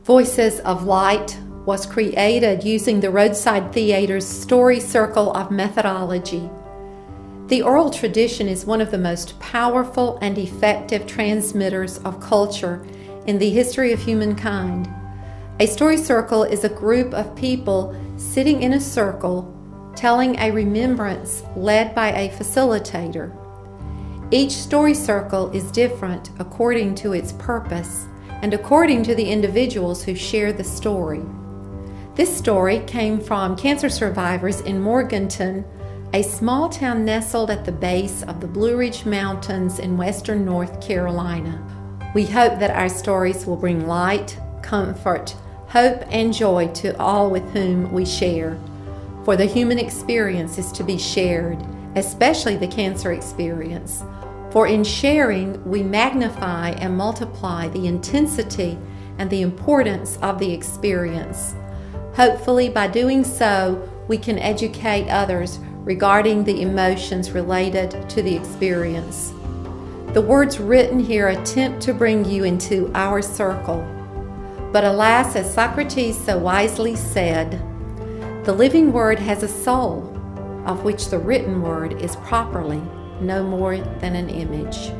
Voices of Light was created using the Roadside Theater's story circle of methodology. The oral tradition is one of the most powerful and effective transmitters of culture in the history of humankind. A story circle is a group of people sitting in a circle telling a remembrance led by a facilitator. Each story circle is different according to its purpose and according to the individuals who share the story. This story came from cancer survivors in Morganton, a small town nestled at the base of the Blue Ridge Mountains in western North Carolina. We hope that our stories will bring light, comfort, hope, and joy to all with whom we share. For the human experience is to be shared, especially the cancer experience. For in sharing, we magnify and multiply the intensity and the importance of the experience. Hopefully, by doing so, we can educate others regarding the emotions related to the experience. The words written here attempt to bring you into our circle. But alas, as Socrates so wisely said, the living word has a soul, of which the written word is properly no more than an image.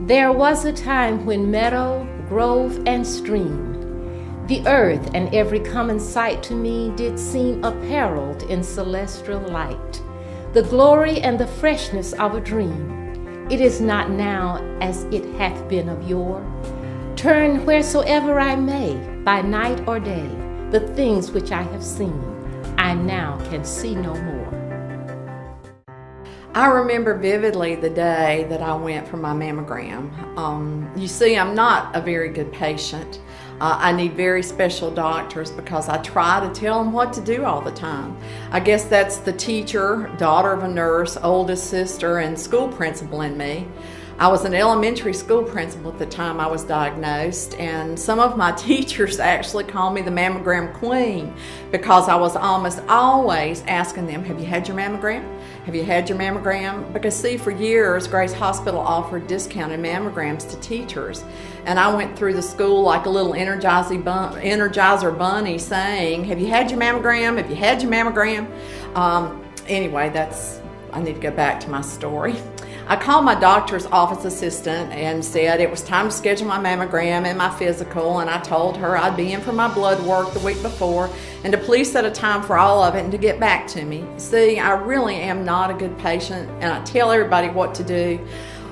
There was a time when meadow, grove, and stream, the earth and every common sight to me did seem apparelled in celestial light, the glory and the freshness of a dream. It is not now as it hath been of yore. Turn wheresoever I may, by night or day, the things which I have seen, I now can see no more. I remember vividly the day that I went for my mammogram. You see, I'm not a very good patient. I need very special doctors because I try to tell them what to do all the time. I guess that's the teacher, daughter of a nurse, oldest sister, and school principal in me. I was an elementary school principal at the time I was diagnosed, and some of my teachers actually called me the mammogram queen because I was almost always asking them, have you had your mammogram? Have you had your mammogram? Because see, for years, Grace Hospital offered discounted mammograms to teachers, and I went through the school like a little Energizer bunny saying, have you had your mammogram? Have you had your mammogram? Anyway, I need to go back to my story. I called my doctor's office assistant and said it was time to schedule my mammogram and my physical, and I told her I'd be in for my blood work the week before and to please set a time for all of it and to get back to me. See, I really am not a good patient, and I tell everybody what to do.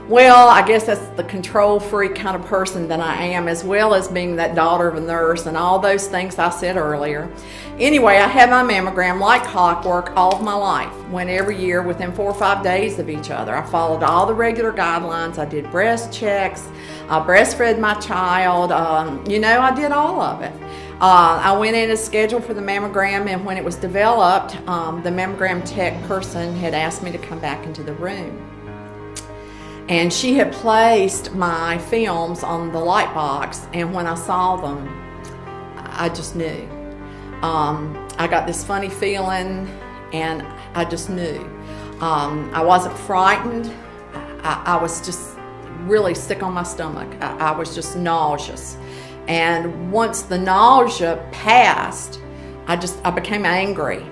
Well, I guess that's the control freak kind of person that I am, as well as being that daughter of a nurse and all those things I said earlier. Anyway, I had my mammogram like clockwork all of my life. Went every year within 4 or 5 days of each other. I followed all the regular guidelines. I did breast checks. I breastfed my child. I did all of it. I went in as scheduled for the mammogram, and when it was developed, the mammogram tech person had asked me to come back into the room. And she had placed my films on the light box, and when I saw them, I just knew. I got this funny feeling, and I just knew. I wasn't frightened. I was just really sick on my stomach. I was just nauseous. And once the nausea passed, I became angry.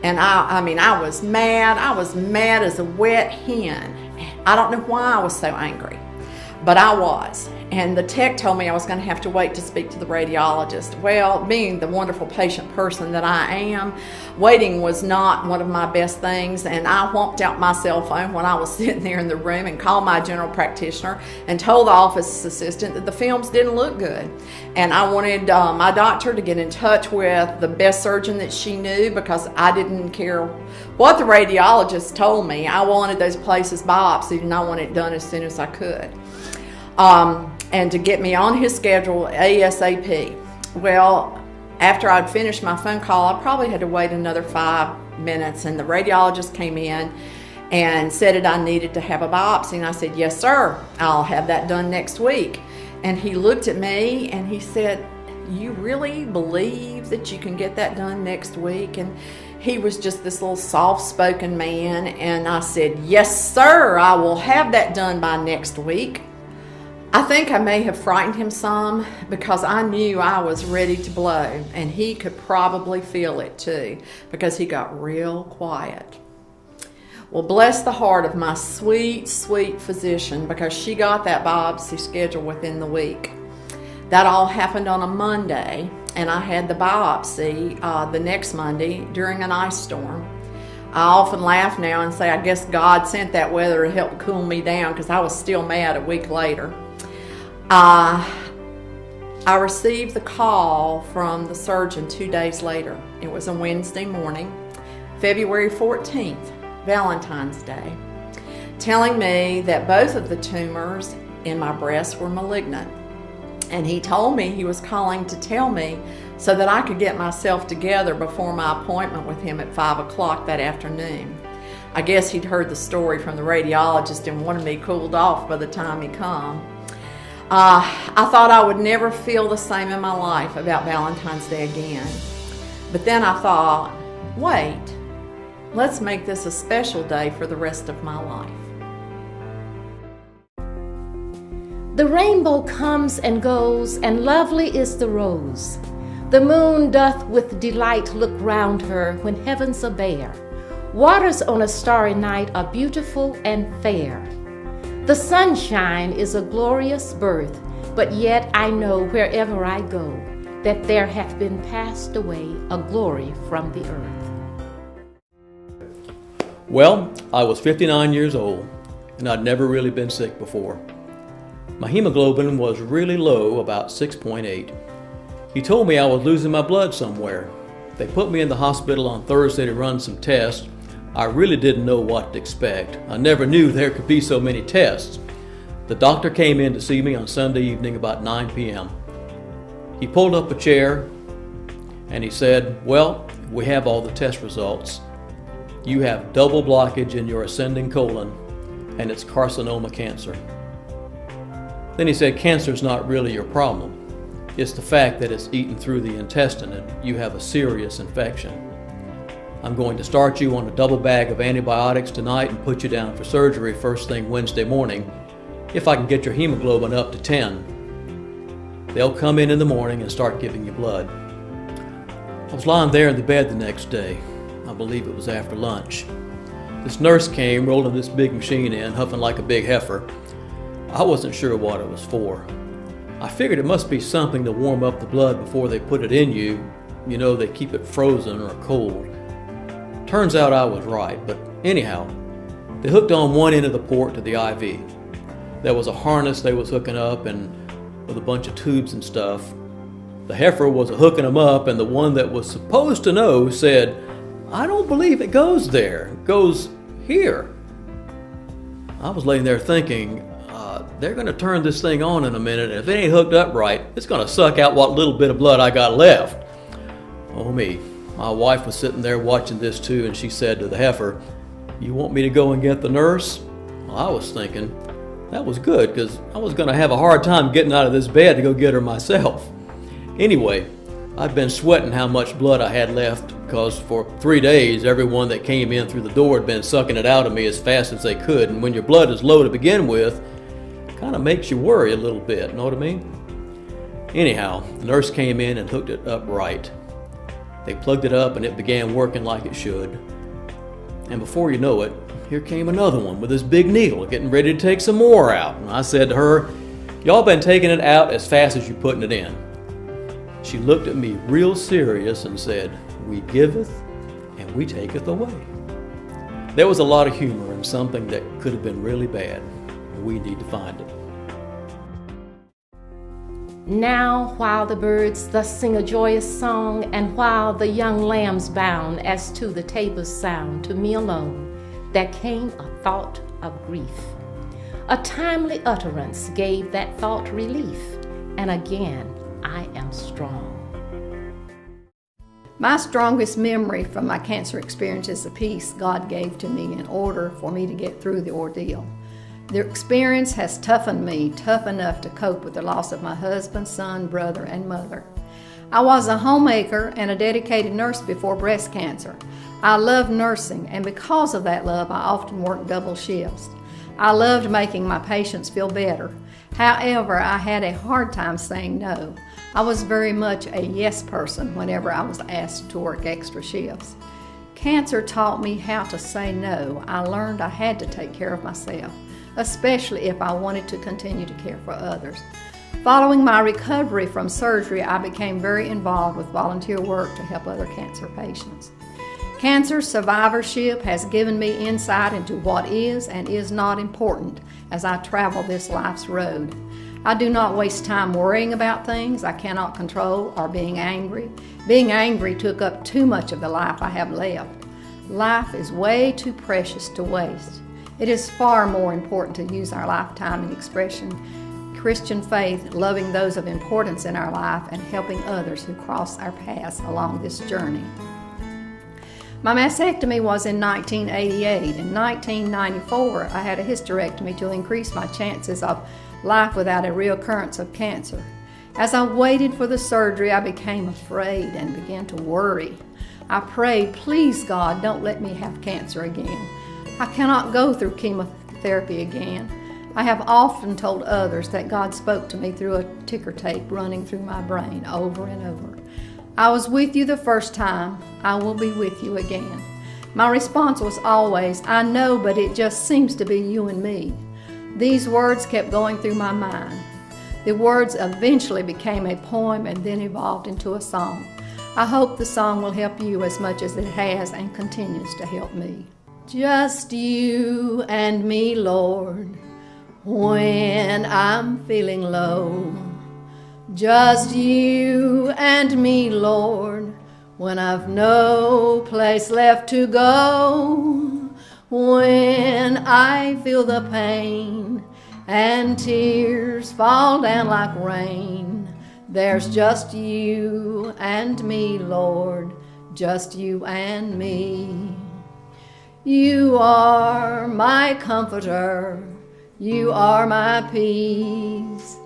And I was mad. I was mad as a wet hen. I don't know why I was so angry, but I was. And the tech told me I was going to have to wait to speak to the radiologist. Well, being the wonderful patient person that I am, waiting was not one of my best things, and I whomped out my cell phone when I was sitting there in the room and called my general practitioner and told the office assistant that the films didn't look good. And I wanted my doctor to get in touch with the best surgeon that she knew, because I didn't care what the radiologist told me. I wanted those places biopsied, and I wanted it done as soon as I could. And to get me on his schedule ASAP. Well, after I'd finished my phone call, I probably had to wait another 5 minutes, and the radiologist came in and said that I needed to have a biopsy, and I said, yes sir, I'll have that done next week. And he looked at me and he said, you really believe that you can get that done next week? And he was just this little soft-spoken man, and I said, yes sir, I will have that done by next week. I think I may have frightened him some because I knew I was ready to blow, and he could probably feel it too because he got real quiet. Well, bless the heart of my sweet, sweet physician, because she got that biopsy scheduled within the week. That all happened on a Monday, and I had the biopsy the next Monday during an ice storm. I often laugh now and say I guess God sent that weather to help cool me down, because I was still mad a week later. I received the call from the surgeon 2 days later. It was a Wednesday morning, February 14th, Valentine's Day, telling me that both of the tumors in my breast were malignant. And he told me he was calling to tell me so that I could get myself together before my appointment with him at 5 o'clock that afternoon. I guess he'd heard the story from the radiologist and wanted me cooled off by the time he come. I thought I would never feel the same in my life about Valentine's Day again. But then I thought, wait, let's make this a special day for the rest of my life. The rainbow comes and goes, and lovely is the rose. The moon doth with delight look round her when heaven's a bare. Waters on a starry night are beautiful and fair. The sunshine is a glorious birth, but yet I know wherever I go that there hath been passed away a glory from the earth. Well, I was 59 years old, and I'd never really been sick before. My hemoglobin was really low, about 6.8. He told me I was losing my blood somewhere. They put me in the hospital on Thursday to run some tests. I really didn't know what to expect. I never knew there could be so many tests. The doctor came in to see me on Sunday evening about 9 p.m. He pulled up a chair and he said, "Well, we have all the test results. You have double blockage in your ascending colon, and it's carcinoma cancer." Then he said, "Cancer's not really your problem. It's the fact that it's eaten through the intestine and you have a serious infection. I'm going to start you on a double bag of antibiotics tonight and put you down for surgery first thing Wednesday morning, if I can get your hemoglobin up to 10. They'll come in the morning and start giving you blood." I was lying there in the bed the next day. I believe it was after lunch. This nurse came rolling this big machine in, huffing like a big heifer. I wasn't sure what it was for. I figured it must be something to warm up the blood before they put it in you. You know, they keep it frozen or cold. Turns out I was right, but anyhow, they hooked on one end of the port to the IV. There was a harness they was hooking up and with a bunch of tubes and stuff. The heifer was hooking them up, and the one that was supposed to know said, "I don't believe it goes there, it goes here." I was laying there thinking, they're going to turn this thing on in a minute, and if it ain't hooked up right, it's going to suck out what little bit of blood I got left. Oh me. My wife was sitting there watching this too, and she said to the heifer, "You want me to go and get the nurse?" Well, I was thinking, that was good, because I was going to have a hard time getting out of this bed to go get her myself. Anyway, I'd been sweating how much blood I had left, because for 3 days, everyone that came in through the door had been sucking it out of me as fast as they could, and when your blood is low to begin with, it kind of makes you worry a little bit, know what I mean? Anyhow, the nurse came in and hooked it up right. They plugged it up and it began working like it should. And before you know it, here came another one with this big needle getting ready to take some more out. And I said to her, "Y'all been taking it out as fast as you putting it in." She looked at me real serious and said, "We giveth and we taketh away." There was a lot of humor in something that could have been really bad. We need to find it. Now, while the birds thus sing a joyous song, and while the young lambs bound as to the tabor's sound, to me alone there came a thought of grief. A timely utterance gave that thought relief, and again I am strong. My strongest memory from my cancer experience is the peace God gave to me in order for me to get through the ordeal. The experience has toughened me, tough enough to cope with the loss of my husband, son, brother, and mother. I was a homemaker and a dedicated nurse before breast cancer. I loved nursing, and because of that love, I often worked double shifts. I loved making my patients feel better. However, I had a hard time saying no. I was very much a yes person whenever I was asked to work extra shifts. Cancer taught me how to say no. I learned I had to take care of myself, especially if I wanted to continue to care for others. Following my recovery from surgery, I became very involved with volunteer work to help other cancer patients. Cancer survivorship has given me insight into what is and is not important as I travel this life's road. I do not waste time worrying about things I cannot control or being angry. Being angry took up too much of the life I have left. Life is way too precious to waste. It is far more important to use our lifetime in expressing Christian faith, loving those of importance in our life, and helping others who cross our paths along this journey. My mastectomy was in 1988. In 1994, I had a hysterectomy to increase my chances of life without a reoccurrence of cancer. As I waited for the surgery, I became afraid and began to worry. I prayed, please God, don't let me have cancer again. I cannot go through chemotherapy again. I have often told others that God spoke to me through a ticker tape running through my brain over and over. I was with you the first time, I will be with you again. My response was always, I know, but it just seems to be you and me. These words kept going through my mind. The words eventually became a poem and then evolved into a song. I hope the song will help you as much as it has and continues to help me. Just you and me, Lord, when I'm feeling low. Just you and me, Lord, when I've no place left to go. When I feel the pain and tears fall down like rain, there's just you and me, Lord, just you and me. You are my comforter, you are my peace.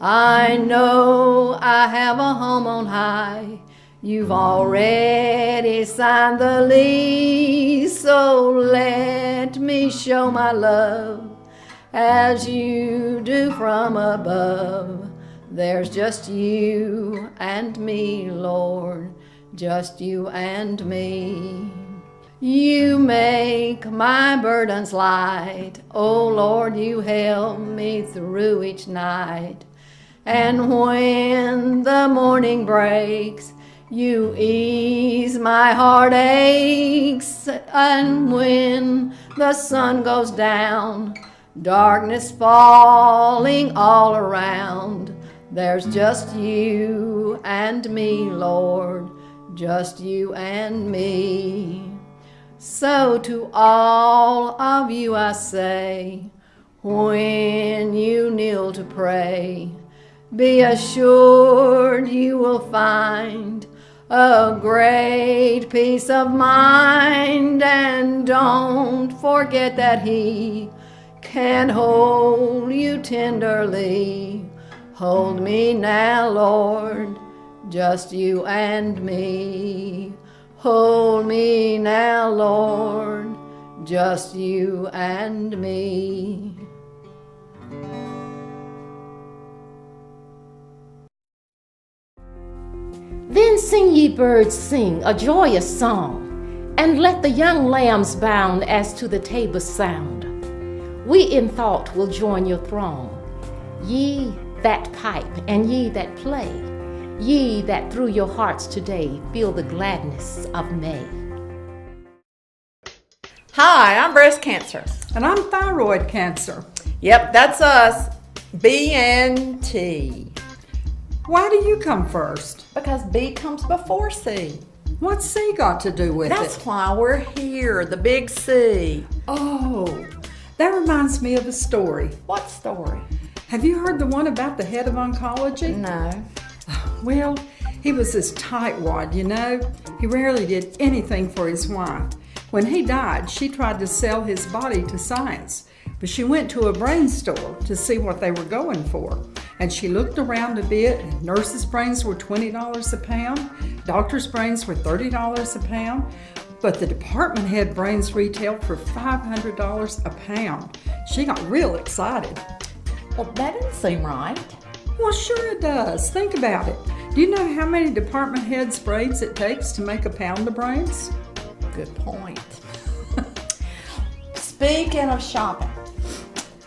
I know I have a home on high. You've already signed the lease, so let me show my love as you do from above. There's just you and me, Lord, just you and me. You make my burdens light, oh Lord, you help me through each night. And when the morning breaks, you ease my heartaches. And when the sun goes down, darkness falling all around, there's just you and me, Lord, just you and me. So to all of you I say, when you kneel to pray, be assured you will find a great peace of mind, and don't forget that He can hold you tenderly. Hold me now, Lord, just you and me. Hold me now, Lord, just you and me. Then sing ye birds, sing a joyous song, and let the young lambs bound as to the tabor sound. We in thought will join your throng, ye that pipe and ye that play, ye that through your hearts today feel the gladness of May. Hi, I'm breast cancer. And I'm thyroid cancer. Yep, that's us. B and T. Why do you come first? Because B comes before C. What's C got to do with That's it? why we're here, the big C. Oh, that reminds me of a story. What story? Have you heard the one about the head of oncology? No. Well, he was this tightwad, you know. He rarely did anything for his wife. When he died, she tried to sell his body to science, but she went to a brain store to see what they were going for. And she looked around a bit, and nurses' brains were $20 a pound, doctors' brains were $30 a pound, but the department head brains retailed for $500 a pound. She got real excited. Well, that didn't seem right. Well, sure it does. Think about it. Do you know how many department heads' braids it takes to make a pound of braids? Good point. Speaking of shopping,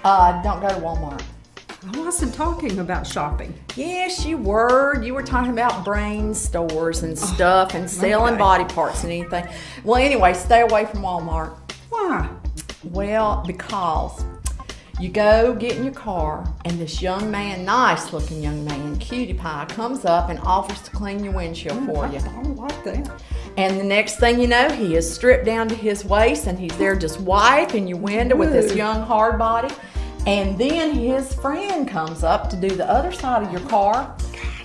don't go to Walmart. I wasn't talking about shopping. Yes, you were. You were talking about brain stores and stuff and selling body parts and anything. Well, anyway, stay away from Walmart. Why? Well, because you go get in your car and this young man, nice looking young man, cutie pie, comes up and offers to clean your windshield for you. I don't like that. And the next thing you know, he is stripped down to his waist and he's there just wiping your window with this young hard body. And then his friend comes up to do the other side of your car.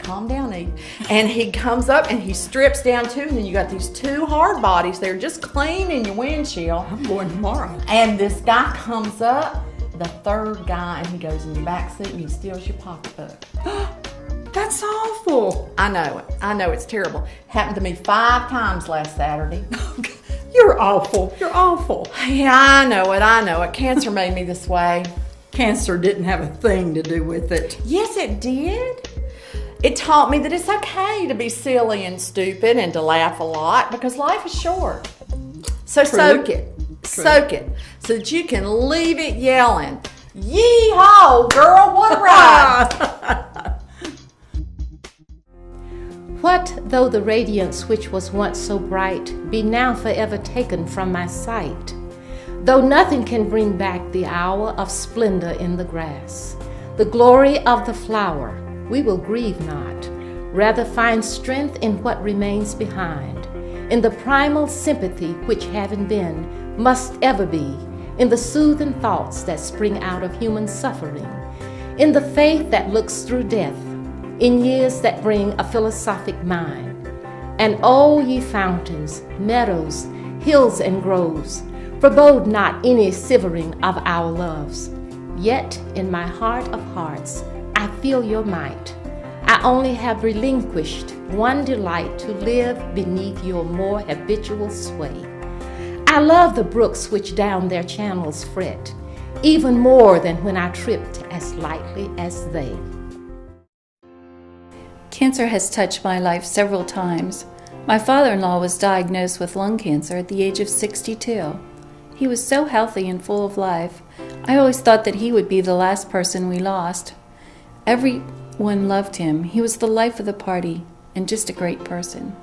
Calm down, Eve. And he comes up and he strips down too. And then you got these two hard bodies. They're just cleaning your windshield. I'm going tomorrow. And this guy comes up, the third guy, and he goes in your back seat and he steals your pocketbook. That's awful. I know it. I know it's terrible. Happened to me 5 times last Saturday. You're awful. You're awful. Yeah, I know it. I know it. Cancer made me this way. Cancer didn't have a thing to do with it. Yes, it did. It taught me that it's okay to be silly and stupid and to laugh a lot because life is short. So soak it. Soak it so that you can leave it yelling, "Yee-haw, girl, what a ride!" What though the radiance which was once so bright be now forever taken from my sight? Though nothing can bring back the hour of splendor in the grass, the glory of the flower, we will grieve not, rather find strength in what remains behind, in the primal sympathy which having been, must ever be, in the soothing thoughts that spring out of human suffering, in the faith that looks through death, in years that bring a philosophic mind. And oh, ye fountains, meadows, hills and groves, forebode not any severing of our loves. Yet in my heart of hearts I feel your might. I only have relinquished one delight, to live beneath your more habitual sway. I love the brooks which down their channels fret, even more than when I tripped as lightly as they. Cancer has touched my life several times. My father-in-law was diagnosed with lung cancer at the age of 62. He was so healthy and full of life. I always thought that he would be the last person we lost. Everyone loved him. He was the life of the party and just a great person.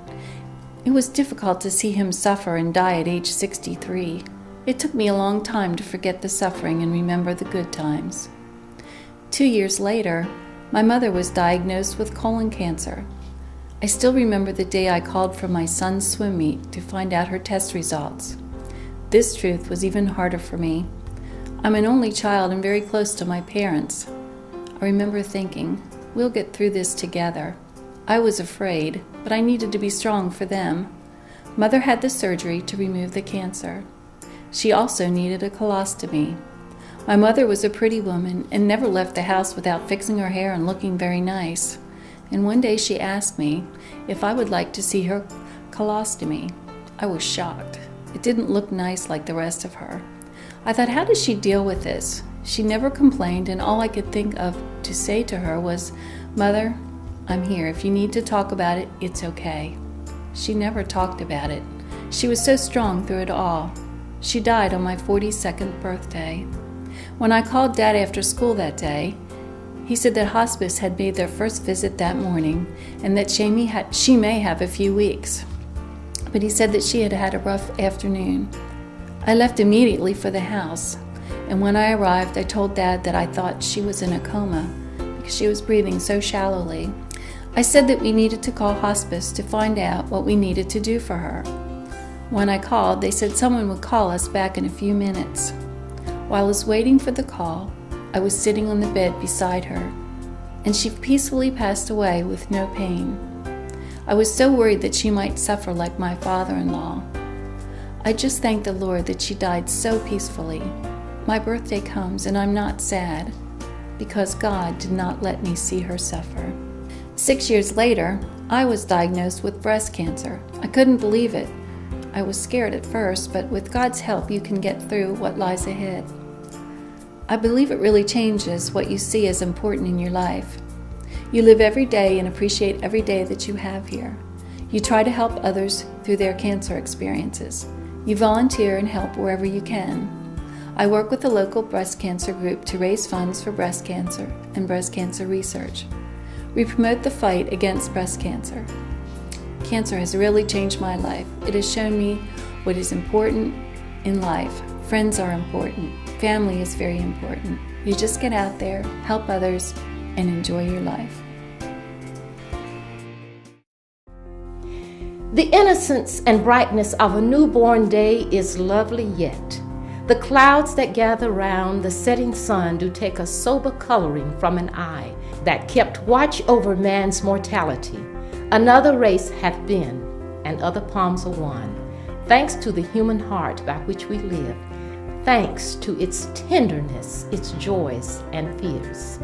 It was difficult to see him suffer and die at age 63. It took me a long time to forget the suffering and remember the good times. 2 years later, my mother was diagnosed with colon cancer. I still remember the day I called for my son's swim meet to find out her test results. This truth was even harder for me. I'm an only child and very close to my parents. I remember thinking, we'll get through this together. I was afraid, but I needed to be strong for them. Mother had the surgery to remove the cancer. She also needed a colostomy. My mother was a pretty woman and never left the house without fixing her hair and looking very nice. And one day she asked me if I would like to see her colostomy. I was shocked. It didn't look nice like the rest of her. I thought, how does she deal with this? She never complained, and all I could think of to say to her was, "Mother, I'm here. If you need to talk about it, it's okay." She never talked about it. She was so strong through it all. She died on my 42nd birthday. When I called Dad after school that day, he said that hospice had made their first visit that morning and that she may have a few weeks. But he said that she had had a rough afternoon. I left immediately for the house, and when I arrived, I told Dad that I thought she was in a coma because she was breathing so shallowly. I said that we needed to call hospice to find out what we needed to do for her. When I called, they said someone would call us back in a few minutes. While I was waiting for the call, I was sitting on the bed beside her, and she peacefully passed away with no pain. I was so worried that she might suffer like my father-in-law. I just thank the Lord that she died so peacefully. My birthday comes and I'm not sad because God did not let me see her suffer. 6 years later, I was diagnosed with breast cancer. I couldn't believe it. I was scared at first, but with God's help, you can get through what lies ahead. I believe it really changes what you see as important in your life. You live every day and appreciate every day that you have here. You try to help others through their cancer experiences. You volunteer and help wherever you can. I work with the local breast cancer group to raise funds for breast cancer and breast cancer research. We promote the fight against breast cancer. Cancer has really changed my life. It has shown me what is important in life. Friends are important. Family is very important. You just get out there, help others, and enjoy your life. The innocence and brightness of a newborn day is lovely yet. The clouds that gather round the setting sun do take a sober coloring from an eye that kept watch over man's mortality. Another race hath been, and other palms are won, thanks to the human heart by which we live, thanks to its tenderness, its joys and fears.